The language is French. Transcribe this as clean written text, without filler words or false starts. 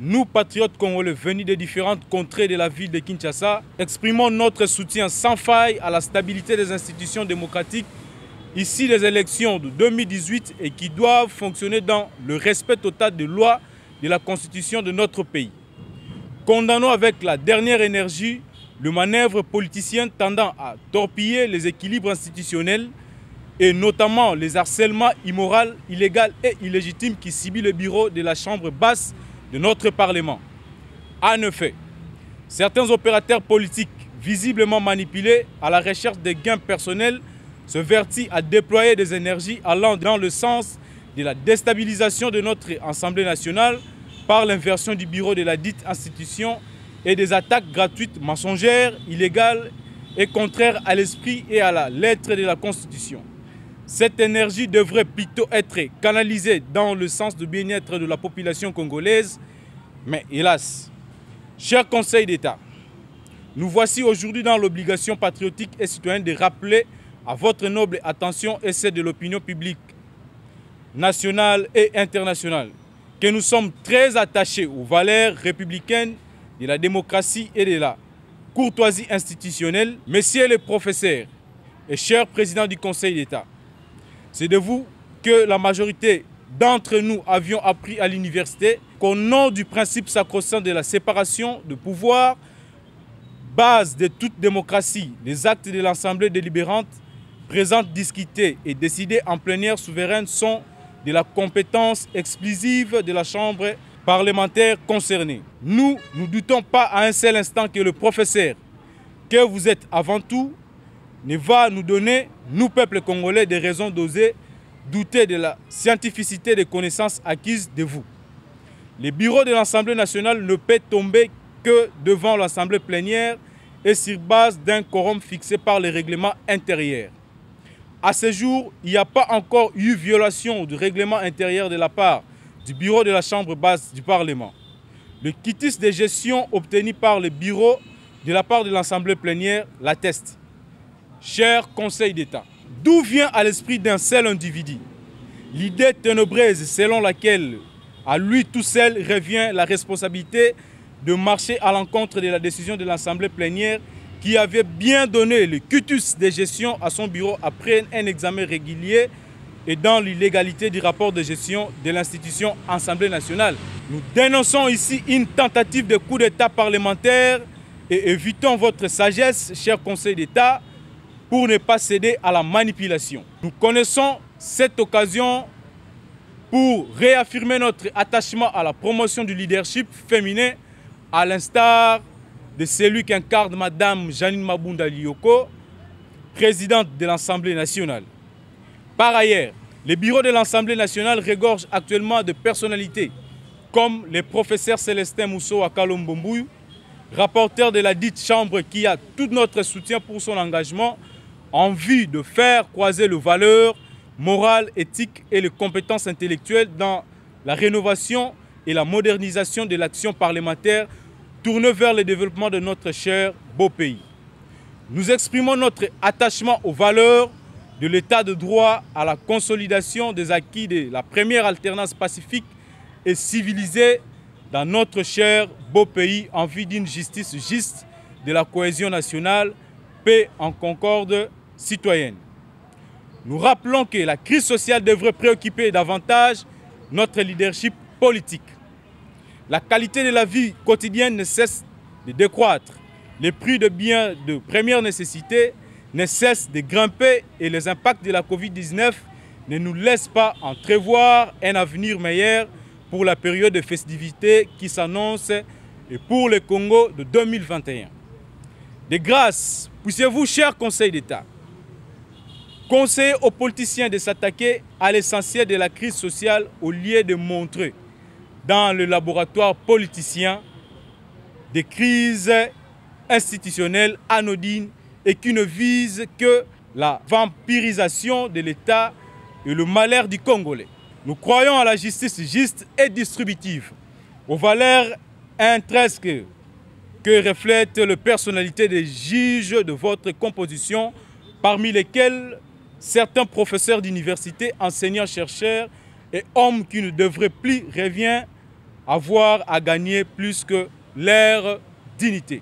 Nous, patriotes congolais venus des différentes contrées de la ville de Kinshasa, exprimons notre soutien sans faille à la stabilité des institutions démocratiques ici des élections de 2018 et qui doivent fonctionner dans le respect total des lois de la Constitution de notre pays. Condamnons avec la dernière énergie le manœuvre politicien tendant à torpiller les équilibres institutionnels et notamment les harcèlements immoraux, illégaux et illégitimes qui ciblent le bureau de la Chambre basse de notre Parlement. En effet, certains opérateurs politiques visiblement manipulés à la recherche des gains personnels se vertissent à déployer des énergies allant dans le sens de la déstabilisation de notre Assemblée nationale par l'inversion du bureau de la dite institution et des attaques gratuites, mensongères, illégales et contraires à l'esprit et à la lettre de la Constitution. Cette énergie devrait plutôt être canalisée dans le sens du bien-être de la population congolaise. Mais hélas, cher Conseil d'État, nous voici aujourd'hui dans l'obligation patriotique et citoyenne de rappeler à votre noble attention et celle de l'opinion publique nationale et internationale que nous sommes très attachés aux valeurs républicaines de la démocratie et de la courtoisie institutionnelle. Messieurs les professeurs et chers présidents du Conseil d'État, c'est de vous que la majorité d'entre nous avions appris à l'université qu'au nom du principe sacro-saint de la séparation de pouvoir, base de toute démocratie, les actes de l'Assemblée délibérante présente, discutés et décidés en plénière souveraine sont de la compétence exclusive de la Chambre parlementaire concernée. Nous ne doutons pas à un seul instant que le professeur, que vous êtes avant tout, ne va nous donner, nous peuple congolais, des raisons d'oser douter de la scientificité des connaissances acquises de vous. Le bureau de l'Assemblée nationale ne peut tomber que devant l'Assemblée plénière et sur base d'un quorum fixé par les règlements intérieurs. À ce jour, il n'y a pas encore eu violation du règlement intérieur de la part du bureau de la Chambre basse du Parlement. Le quitus de gestion obtenu par le bureau de la part de l'Assemblée plénière l'atteste. Cher Conseil d'État, d'où vient à l'esprit d'un seul individu l'idée ténébreuse selon laquelle à lui tout seul revient la responsabilité de marcher à l'encontre de la décision de l'Assemblée plénière qui avait bien donné le quitus de gestion à son bureau après un examen régulier et dans l'illégalité du rapport de gestion de l'institution Assemblée nationale. Nous dénonçons ici une tentative de coup d'État parlementaire et évitons votre sagesse, cher Conseil d'État, pour ne pas céder à la manipulation. Nous connaissons cette occasion pour réaffirmer notre attachement à la promotion du leadership féminin, à l'instar de celui qu'incarne Mme Janine Mabunda Lioko, présidente de l'Assemblée nationale. Par ailleurs, le bureau de l'Assemblée nationale regorge actuellement de personnalités comme le professeur Célestin Mousso Akalombombouyou, rapporteur de la dite chambre qui a tout notre soutien pour son engagement en vue de faire croiser les valeurs morales, éthiques et les compétences intellectuelles dans la rénovation et la modernisation de l'action parlementaire tournée vers le développement de notre cher beau pays. Nous exprimons notre attachement aux valeurs de l'état de droit, à la consolidation des acquis de la première alternance pacifique et civilisée dans notre cher beau pays en vue d'une justice juste, de la cohésion nationale, paix en concorde citoyenne. Nous rappelons que la crise sociale devrait préoccuper davantage notre leadership politique. La qualité de la vie quotidienne ne cesse de décroître. Les prix de biens de première nécessité ne cessent de grimper et les impacts de la Covid-19 ne nous laissent pas entrevoir un avenir meilleur pour la période de festivité qui s'annonce et pour le Congo de 2021. De grâce, puissiez-vous, cher Conseil d'État, conseiller aux politiciens de s'attaquer à l'essentiel de la crise sociale au lieu de montrer dans le laboratoire politicien des crises institutionnelles anodines et qui ne visent que la vampirisation de l'État et le malheur du Congolais. Nous croyons à la justice juste et distributive, aux valeurs intrinsèques que reflète la personnalité des juges de votre composition, parmi lesquels certains professeurs d'université, enseignants-chercheurs et hommes qui ne devraient plus revenir avoir à gagner plus que leur dignité.